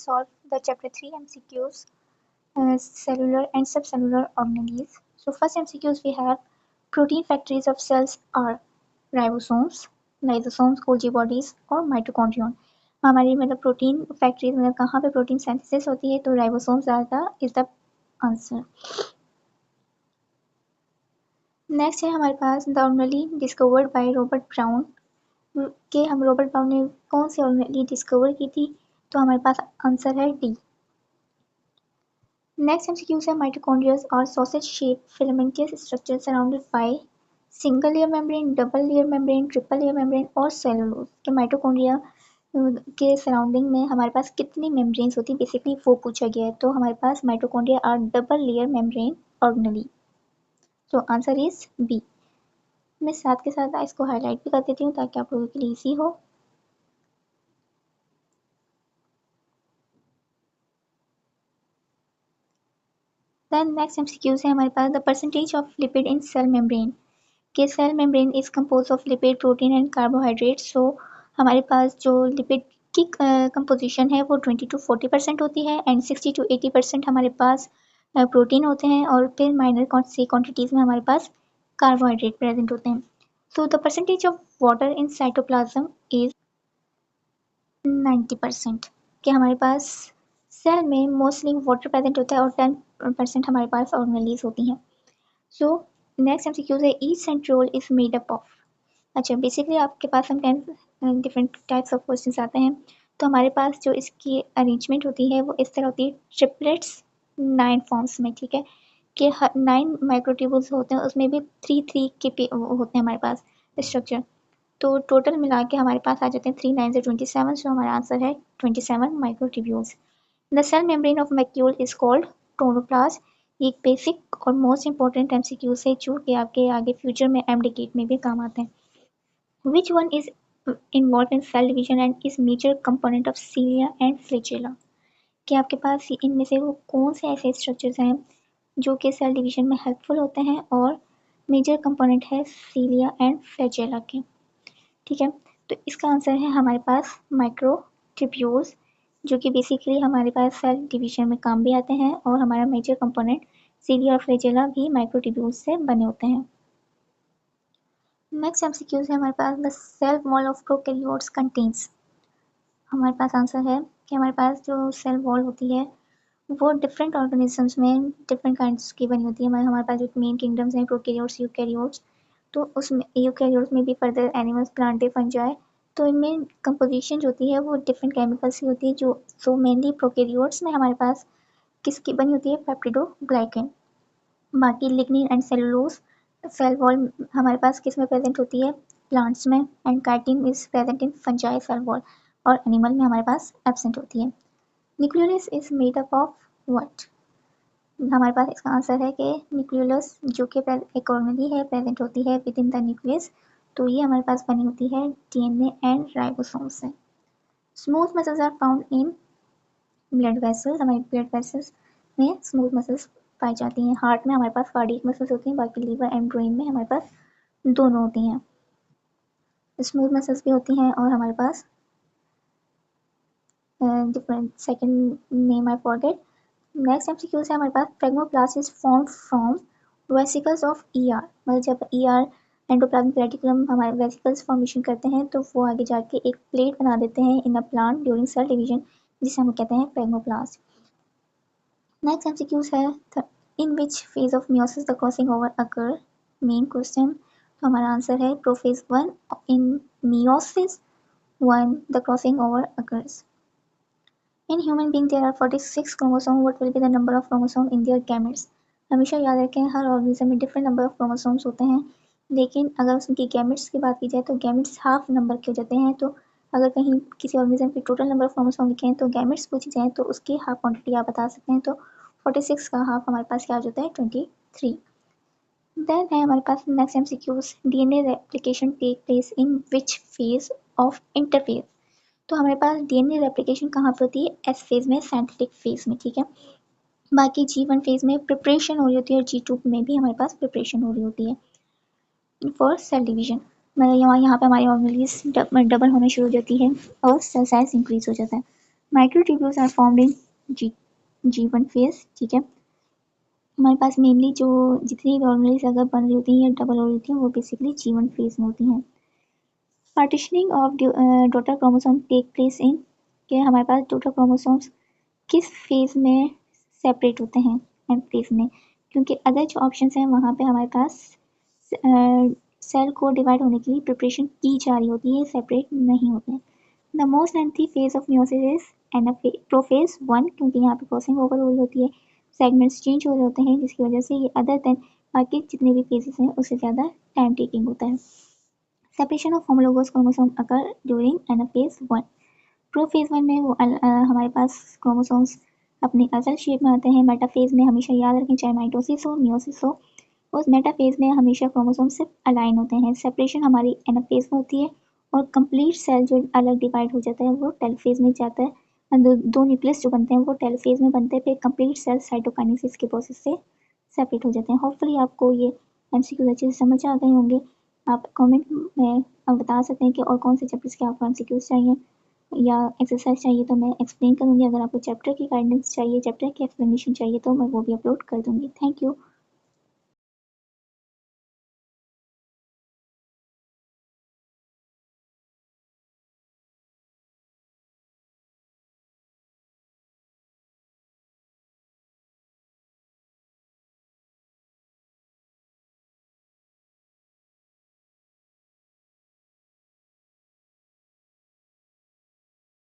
solve the chapter 3 MCQs, cellular and subcellular organelles. So first MCQs we have protein factories of cells are ribosomes, lysosomes, Golgi bodies और mitochondrion. हमारी मतलब protein factories मतलब कहाँ पे protein synthesis होती है, तो ribosomes is the answer. Next है हमारे पास the organelle discovered by Robert Brown. कि हम रॉबर्ट ब्राउन ने कौन सी ऑर्गेनेली डिस्कवर की थी, तो हमारे पास आंसर है डी. नेक्स्ट एमसीक्यू है माइटोकॉन्ड्रियाज और sausage shape filamentous structure surrounded by single layer membrane, double layer membrane, triple layer membrane और सेलुलोज. के माइटोकॉन्ड्रिया के सराउंडिंग में हमारे पास कितनी मेम्ब्रेन्स होती है, बेसिकली वो पूछा गया है. तो हमारे पास mitochondria are double layer membrane organelle. तो आंसर इज बी. मैं साथ के साथ इसको हाईलाइट भी कर देती हूँ ताकि आप लोगों के लिए इजी हो. देन नेक्स्ट एमसीक्यूज है हमारे पास the percentage of lipid in cell membrane. के cell membrane is compose of lipid, protein and carbohydrate. So हमारे पास जो लिपिड की कंपोजिशन है वो 20 to 40% होती है एंड 60 to 80% हमारे पास प्रोटीन होते हैं और फिर माइनर सी क्वांटिटीज़ में हमारे पास कार्बोहाइड्रेट प्रेजेंट होते हैं. So the percentage of water in cytoplasm is 90%. कि हमारे पास सेल में मोस्टली वाटर प्रेजेंट होता है और 10% हमारे पास ऑर्गेनेलीज होती हैं. सो नेक्स्ट एमसीक्यू है each centriole is made up of. अच्छा, बेसिकली आपके पास हम 10 डिफरेंट टाइप्स ऑफ क्वेश्चंस आते हैं. तो हमारे पास जो इसकी अरेंजमेंट होती है वो इस तरह होती है, ट्रिपलेट्स 9 फॉर्म्स में. ठीक है, कि 9 माइक्रोट्यूब्यूल्स होते हैं, उसमें भी 3 के होते हैं हमारे पास स्ट्रक्चर. तो टोटल मिला के हमारे पास आ जाते हैं 3 9 से 27. सो हमारा आंसर है 27 microtubules. The cell membrane of macule is called chloroplast. ये एक बेसिक और मोस्ट इंपॉर्टेंट एमसीक्यू है जो कि आपके आगे फ्यूचर में एमडीकेट में भी काम आते हैं. Which one is involve in cell division and is major component of cilia and flagella. कि आपके पास इनमें से वो कौन से ऐसे स्ट्रक्चर्स हैं जो कि सेल डिवीजन में हेल्पफुल होते हैं और मेजर कंपोनेंट है सीलिया एंड फ्लैजेला के. ठीक है, तो इसका आंसर है हमारे पास माइक्रोट्यूब्यूल्स, जो कि बेसिकली हमारे पास सेल डिवीजन में काम भी आते हैं और हमारा मेजर कंपोनेंट सीलिया और फ्लैजेला भी माइक्रोट्यूब्यूल्स से बने होते हैं. नेक्स्ट एमसीक्यूज है हमारे पास the cell wall of prokaryotes contains. हमारे पास आंसर है कि हमारे पास जो सेल वॉल होती है वो डिफरेंट ऑर्गेनिजम्स में डिफरेंट काइंड्स की बनी होती है. हमारे पास जो मेन किंगडम्स हैं प्रोकैरियोट्स, यूकैरियोट्स, तो उसमें यूकैरियोट्स में भी फर्दर एनिमल्स, प्लांटे, फंजाई, तो इनमें कंपोजिशन जो होती है वो डिफरेंट केमिकल्स की होती है. जो सो मेनली प्रोकैरियोट्स में हमारे पास किसकी बनी होती है, पेप्टिडोग्लाइकेन. बाकी lignin and cellulose cell wall हमारे पास किस में प्रेजेंट होती है, प्लांट्स में, and chitin is present in fungi cell wall, और एनिमल में हमारे पास एब्सेंट होती है. Nucleus is made up of what. हमारे पास इसका आंसर है कि न्यूक्लियस जो कि एक ऑर्गेनेली है प्रेजेंट होती है विद इन द न्यूक्लियस. तो ये हमारे पास बनी होती है डीएनए एंड राइबोसोम से. Smooth muscles are found in blood vessels. हमारे ब्लड वेसल्स में स्मूथ मसल्स पाई जाती हैं. हार्ट में हमारे पास कार्डियक मसल्स होती हैं, बाकी लीवर एंड ब्रेन में हमारे पास दोनों होती हैं. स्मूथ मसल्स भी होती हैं और हमारे पास different second name I forget. Next MCQ है हमारे पास phragmoplast is formed from vesicles of ER. मतलब जब ईआर एंडोप्लाज्मिक रेटिकुलम हमारे वेसिकल्स फॉर्मेशन करते हैं तो वो आगे जाके एक प्लेट बना देते हैं in a plant during cell division, जिसे हम कहते हैं फ्रेगमोप्लास्ट. नेक्स्ट एमसीक्यूज है in which phase of meiosis the crossing over occur. Main question. तो हमारा आंसर है prophase 1 in meiosis 1 the crossing over occurs. In human being there are 46 chromosomes. What will be the number of chromosomes in their gametes? हमेशा याद रखें हर organism में different number of chromosomes होते हैं, लेकिन अगर उसकी गैमेट्स की बात की जाए तो गैमेट्स हाफ नंबर के हो जाते हैं. तो अगर कहीं किसी ऑर्गेनिज्म की टोटल नंबर ऑफ क्रोमोसोम लिखे हैं तो गैमेट्स पूछी जाए तो उसकी हाफ क्वांटिटी आप बता सकते हैं. तो 46 का हाफ हमारे पास क्या हो जाता है, 23. देन है हमारे पास next MCQs. DNA replication take place in which phase of interphase. तो हमारे पास डीएनए रेप्लिकेशन कहाँ पे होती है, एस फेज में, सिंथेटिक फेज में. ठीक है, बाकी G1 फेज में प्रिपरेशन हो रही होती है और G2 में भी हमारे पास प्रिपरेशन हो रही होती है फॉर सेल डिवीजन. मतलब यहाँ पे हमारी ऑर्गेनेलीज डबल होना शुरू हो जाती है और सेल साइज इंक्रीज हो जाता है. Microtubules are formed in G1 phase, ठीक है। हमारे पास मेनली जो जितनी नॉर्मली अगर बन रही होती हैं या डबल हो रही होती हैं वो बेसिकली G1 फेज में होती हैं। Partitioning of daughter chromosome take place in, कि हमारे पास डॉटर क्रोमोसोम्स किस फेज में सेपरेट होते हैं, एम फेज में, क्योंकि अदर जो ऑप्शन हैं वहाँ पे हमारे पास सेल को डिवाइड होने के लिए प्रिपरेशन की जा रही होती है, सेपरेट नहीं होते हैं। The most lengthy phase of meiosis is prophase 1, क्योंकि यहाँ पे क्रॉसिंग ओवर हो रही होती है, सेगमेंट्स चेंज हो रहे होते हैं, जिसकी वजह से ये अदर देन बाकी जितने भी फेजेस हैं उससे ज़्यादा टाइम टेकिंग होता है। Separation of homologous chromosome occur during anaphase 1। Prophase 1 में वो हमारे पास क्रोमोसोम्स अपनी असल शेप में आते हैं। मेटाफेज में हमेशा याद रखें, चाहे माइटोसिस हो मियोसिस हो, उस मेटाफेज में हमेशा क्रोमोसोम सिर्फ अलाइन होते हैं। सेपरेशन हमारी एनाफेज में होती है और कंप्लीट सेल जो अलग डिवाइड हो जाता है वो टेलोफेज में जाता है। दो न्यूक्लियस जो बनते हैं वो टेलोफेज में बनते हैं, फिर कंप्लीट सेल साइटोकाइनेसिस के प्रोसेस से सेपरेट हो जाते हैं। होपफुली आपको ये एमसीक्यू अच्छे से समझ आ गए होंगे। आप कमेंट में बता सकते हैं कि और कौन से चैप्टर्स के आपको एमसीक्यूज चाहिए या एक्सरसाइज चाहिए तो मैं एक्सप्लेन करूँगी। अगर आपको चैप्टर की गाइडेंस चाहिए, चैप्टर की एक्सप्लेनेशन चाहिए तो मैं वो भी अपलोड कर दूँगी। Thank you.